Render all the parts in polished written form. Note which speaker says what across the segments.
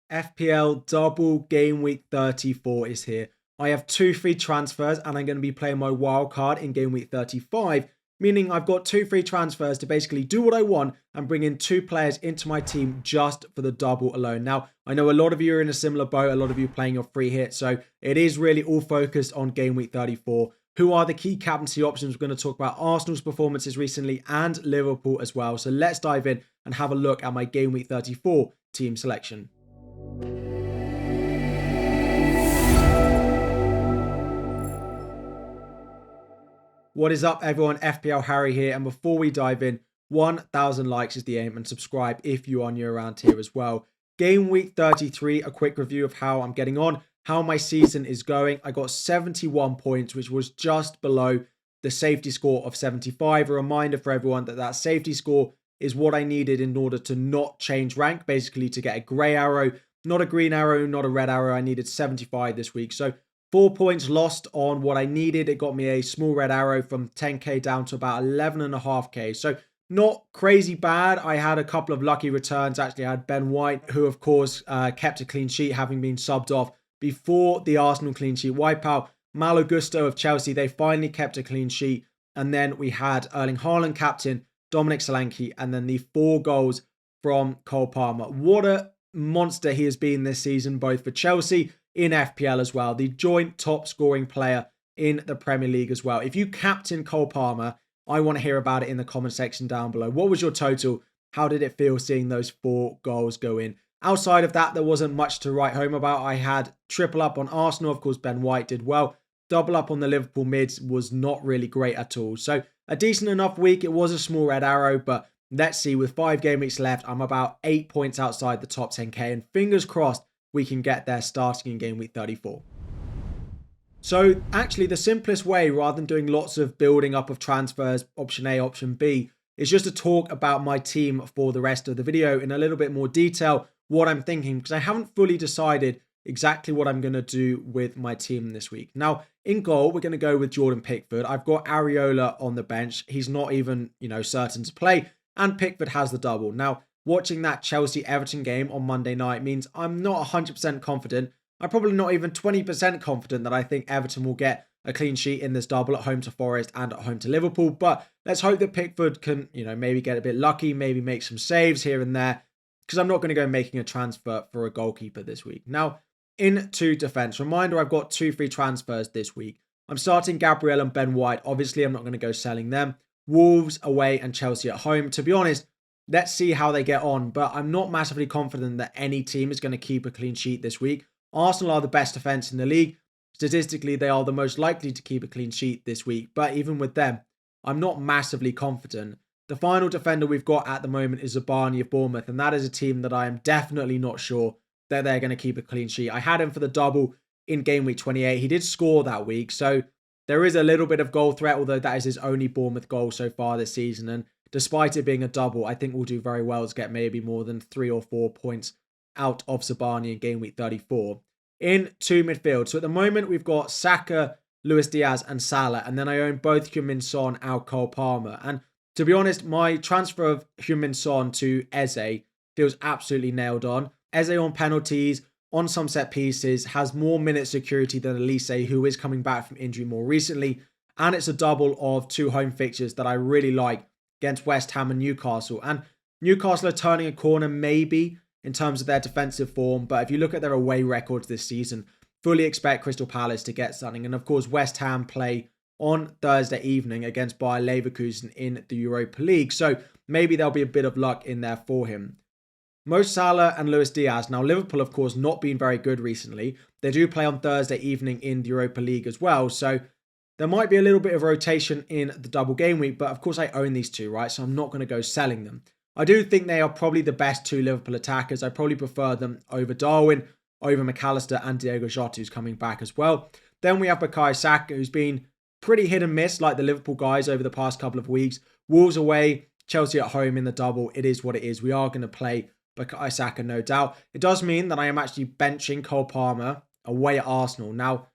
Speaker 1: FPL double game week 34 is here. I have 2 free transfers and I'm going to be playing my wild card in game week 35, meaning I've got 2 free transfers to basically do what I want and bring in 2 players into my team just for the double alone. Now, I know a lot of you are in a similar boat, a lot of you playing your free hit, so it is really all focused on game week 34. Who are the key captaincy options? We're going to talk about Arsenal's performances recently and Liverpool as well. So let's dive in and have a look at my game week 34 team selection. What is up, everyone? FPL Harry here, and before we dive in, 1,000 likes is the aim, and subscribe if you are new around here as well. Game week 33, a quick review of how I'm getting on, how my season is going. I got 71 points, which was just below the safety score of 75. A reminder for everyone that that safety score is what I needed in order to not change rank, basically to get a grey arrow, not a green arrow, not a red arrow. I needed 75 this week. So 4 points lost on what I needed. It got me a small red arrow from 10k down to about 11.5k. So not crazy bad. I had a couple of lucky returns. Actually, I had Ben White, who of course kept a clean sheet, having been subbed off before the Arsenal clean sheet wipeout. Malo Gusto of Chelsea, they finally kept a clean sheet. And then we had Erling Haaland captain, Dominic Solanke, and then the 4 goals from Cole Palmer. What a monster he has been this season, both for Chelsea in FPL as well. The joint top scoring player in the Premier League as well. If you captain Cole Palmer, I want to hear about it in the comment section down below. What was your total? How did it feel seeing those 4 goals go in? Outside of that, there wasn't much to write home about. I had triple up on Arsenal. Of course, Ben White did well. Double up on the Liverpool mids was not really great at all. So a decent enough week. It was a small red arrow, but let's see. With 5 game weeks left, I'm about 8 points outside the top 10k. And fingers crossed, we can get there starting in game week 34. So actually the simplest way, rather than doing lots of building up of transfers, option A, option B, is just to talk about my team for the rest of the video in a little bit more detail, what I'm thinking, because I haven't fully decided exactly what I'm going to do with my team this week. Now, in goal, we're going to go with Jordan Pickford. I've got Areola on the bench. He's not even, certain to play, and Pickford has the double. Now, watching that Chelsea-Everton game on Monday night means I'm not 100% confident. I'm probably not even 20% confident that I think Everton will get a clean sheet in this double at home to Forest and at home to Liverpool. But let's hope that Pickford can, maybe get a bit lucky, maybe make some saves here and there, because I'm not going to go making a transfer for a goalkeeper this week. Now, into defense. Reminder, I've got 2 free transfers this week. I'm starting Gabriel and Ben White. Obviously, I'm not going to go selling them. Wolves away and Chelsea at home. To be honest, let's see how they get on, but I'm not massively confident that any team is going to keep a clean sheet this week. Arsenal are the best defense in the league. Statistically, they are the most likely to keep a clean sheet this week, but even with them, I'm not massively confident. The final defender we've got at the moment is Zabani of Bournemouth, and that is a team that I am definitely not sure that they're going to keep a clean sheet. I had him for the double in game week 28. He did score that week, so there is a little bit of goal threat, although that is his only Bournemouth goal so far this season, and despite it being a double, I think we'll do very well to get maybe more than 3 or 4 points out of Zabani in game week 34. Into midfield. So at the moment, we've got Saka, Luis Diaz, and Salah. And then I own both Heung-min Son and Cole Palmer. And to be honest, my transfer of Heung-min Son to Eze feels absolutely nailed on. Eze on penalties, on some set pieces, has more minute security than Elise, who is coming back from injury more recently. And it's a double of 2 home fixtures that I really like against West Ham and Newcastle. And Newcastle are turning a corner maybe in terms of their defensive form, but if you look at their away records this season, fully expect Crystal Palace to get something. And of course, West Ham play on Thursday evening against Bayer Leverkusen in the Europa League, so maybe there'll be a bit of luck in there for him. Mo Salah and Luis Diaz. Now, Liverpool, of course, not been very good recently. They do play on Thursday evening in the Europa League as well, so there might be a little bit of rotation in the double game week, but of course I own these 2, right? So I'm not going to go selling them. I do think they are probably the best 2 Liverpool attackers. I probably prefer them over Darwin, over McAllister, and Diogo Jota, who's coming back as well. Then we have Bukayo Saka, who's been pretty hit and miss like the Liverpool guys over the past couple of weeks. Wolves away, Chelsea at home in the double. It is what it is. We are going to play Bukayo Saka, no doubt. It does mean that I am actually benching Cole Palmer away at Arsenal. Now,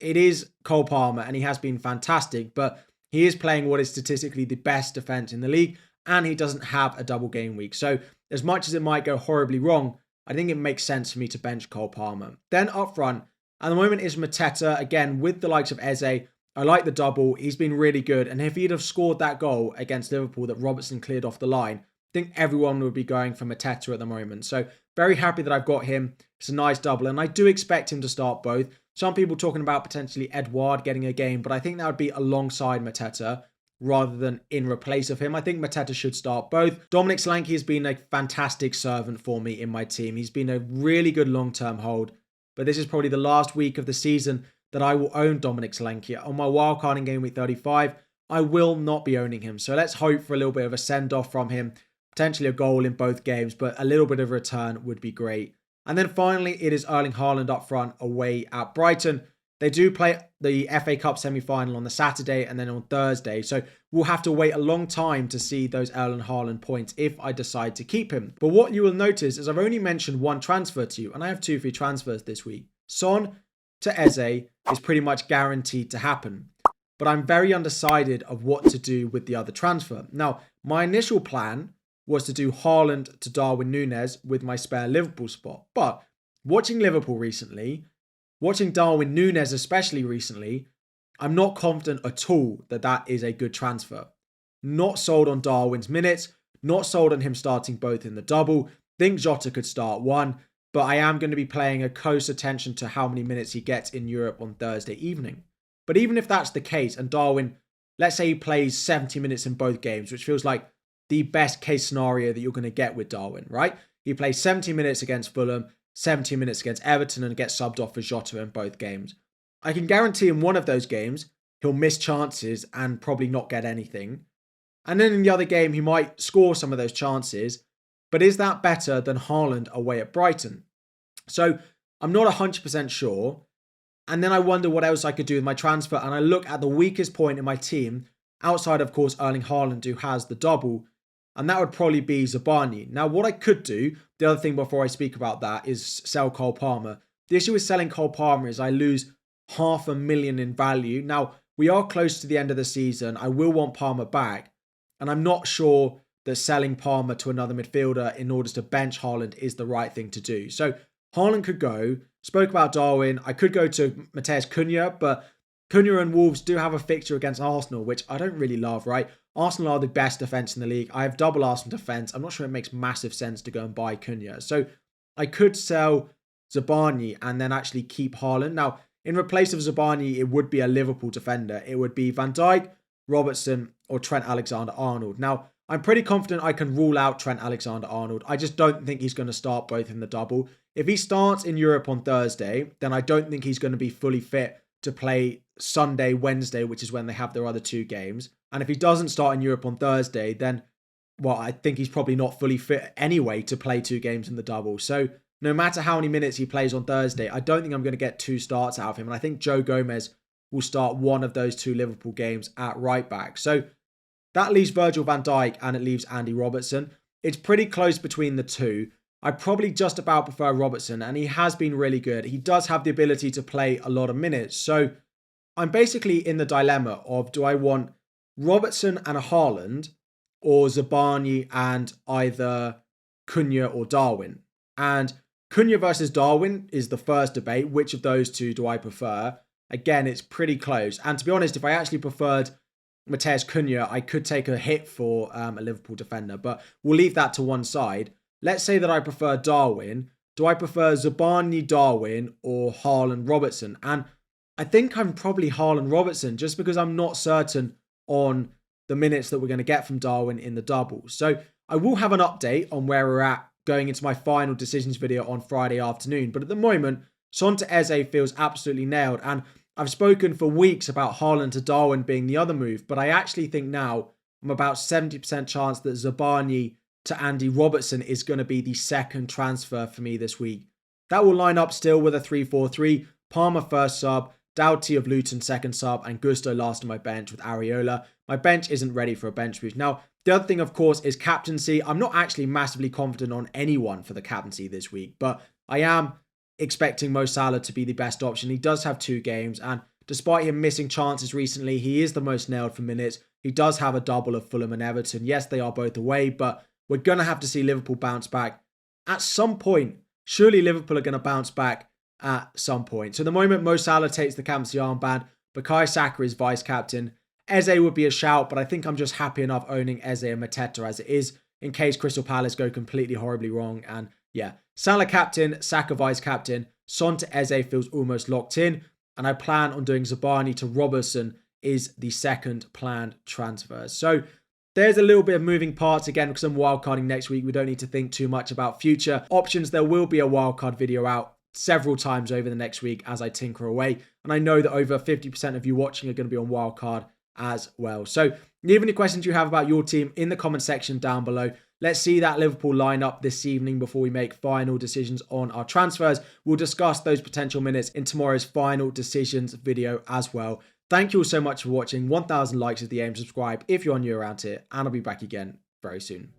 Speaker 1: it is Cole Palmer, and he has been fantastic, but he is playing what is statistically the best defense in the league, and he doesn't have a double game week. So as much as it might go horribly wrong, I think it makes sense for me to bench Cole Palmer. Then up front, at the moment is Mateta, again, with the likes of Eze. I like the double. He's been really good. And if he'd have scored that goal against Liverpool that Robertson cleared off the line, I think everyone would be going for Mateta at the moment. So very happy that I've got him. It's a nice double. And I do expect him to start both. Some people talking about potentially Edouard getting a game, but I think that would be alongside Mateta rather than in replace of him. I think Mateta should start both. Dominic Solanke has been a fantastic servant for me in my team. He's been a really good long-term hold, but this is probably the last week of the season that I will own Dominic Solanke. On my wildcard in Game Week 35, I will not be owning him. So let's hope for a little bit of a send-off from him, potentially a goal in both games, but a little bit of a return would be great. And then finally, it is Erling Haaland up front away at Brighton. They do play the FA Cup semi-final on the Saturday and then on Thursday. So we'll have to wait a long time to see those Erling Haaland points if I decide to keep him. But what you will notice is I've only mentioned one transfer to you, and I have 2 free transfers this week. Son to Eze is pretty much guaranteed to happen. But I'm very undecided of what to do with the other transfer. Now, my initial plan was to do Haaland to Darwin Núñez with my spare Liverpool spot. But watching Liverpool recently, watching Darwin Núñez especially recently, I'm not confident at all that that is a good transfer. Not sold on Darwin's minutes, not sold on him starting both in the double. Think Jota could start one, but I am going to be paying a close attention to how many minutes he gets in Europe on Thursday evening. But even if that's the case, and Darwin, let's say he plays 70 minutes in both games, which feels like the best case scenario that you're going to get with Darwin, right? He plays 70 minutes against Fulham, 70 minutes against Everton and gets subbed off for Jota in both games. I can guarantee in one of those games, he'll miss chances and probably not get anything. And then in the other game, he might score some of those chances. But is that better than Haaland away at Brighton? So I'm not 100% sure. And then I wonder what else I could do with my transfer. And I look at the weakest point in my team, outside of course Erling Haaland, who has the double. And that would probably be Zabani. Now, what I could do, the other thing before I speak about that, is sell Cole Palmer. The issue with selling Cole Palmer is I lose $500,000 in value. Now, we are close to the end of the season. I will want Palmer back. And I'm not sure that selling Palmer to another midfielder in order to bench Haaland is the right thing to do. So, Haaland could go. Spoke about Darwin. I could go to Matheus Cunha, but Cunha and Wolves do have a fixture against Arsenal, which I don't really love, right? Arsenal are the best defence in the league. I have double Arsenal defence. I'm not sure it makes massive sense to go and buy Cunha. So I could sell Zabani and then actually keep Haaland. Now, in replace of Zabani, it would be a Liverpool defender. It would be Van Dijk, Robertson, or Trent Alexander-Arnold. Now, I'm pretty confident I can rule out Trent Alexander-Arnold. I just don't think he's going to start both in the double. If he starts in Europe on Thursday, then I don't think he's going to be fully fit to play Sunday, Wednesday, which is when they have their other 2 games. And if he doesn't start in Europe on Thursday, then, well, I think he's probably not fully fit anyway to play 2 games in the double. So no matter how many minutes he plays on Thursday, I don't think I'm going to get 2 starts out of him. And I think Joe Gomez will start one of those 2 Liverpool games at right back. So that leaves Virgil van Dijk and it leaves Andy Robertson. It's pretty close between the 2. I probably just about prefer Robertson, and he has been really good. He does have the ability to play a lot of minutes. So I'm basically in the dilemma of, do I want Robertson and a Haaland or Zabani and either Cunha or Darwin? And Cunha versus Darwin is the first debate. Which of those 2 do I prefer? Again, it's pretty close. And to be honest, if I actually preferred Matheus Cunha, I could take a hit for a Liverpool defender, but we'll leave that to one side. Let's say that I prefer Darwin. Do I prefer Zabani Darwin or Haaland Robertson? And I think I'm probably Haaland Robertson just because I'm not certain on the minutes that we're going to get from Darwin in the double. So I will have an update on where we're at going into my final decisions video on Friday afternoon. But at the moment, Son to Eze feels absolutely nailed. And I've spoken for weeks about Haaland to Darwin being the other move. But I actually think now I'm about 70% chance that Zabani to Andy Robertson is going to be the second transfer for me this week. That will line up still with a 3-4-3. Palmer first sub, Doughty of Luton second sub, and Gusto last on my bench with Areola. My bench isn't ready for a bench boost. Now, the other thing, of course, is captaincy. I'm not actually massively confident on anyone for the captaincy this week, but I am expecting Mo Salah to be the best option. He does have 2 games, and despite him missing chances recently, he is the most nailed for minutes. He does have a double of Fulham and Everton. Yes, they are both away, but we're going to have to see Liverpool bounce back at some point surely Liverpool are going to bounce back at some point. So at the moment, Mo Salah takes the captaincy armband. Bukayo Saka is vice captain. Eze would be a shout, but I think I'm just happy enough owning Eze and Mateta as it is in case Crystal Palace go completely horribly wrong. And yeah, Salah captain, Saka vice captain, Son to Eze feels almost locked in. And I plan on doing Zabani to Robertson is the second planned transfer. So there's a little bit of moving parts again because I'm wildcarding next week. We don't need to think too much about future options. There will be a wildcard video out several times over the next week as I tinker away. And I know that over 50% of you watching are going to be on wildcard as well. So leave any questions you have about your team in the comment section down below. Let's see that Liverpool lineup this evening before we make final decisions on our transfers. We'll discuss those potential minutes in tomorrow's final decisions video as well. Thank you all so much for watching. 1,000 likes is the aim. Subscribe if you're new around here, and I'll be back again very soon.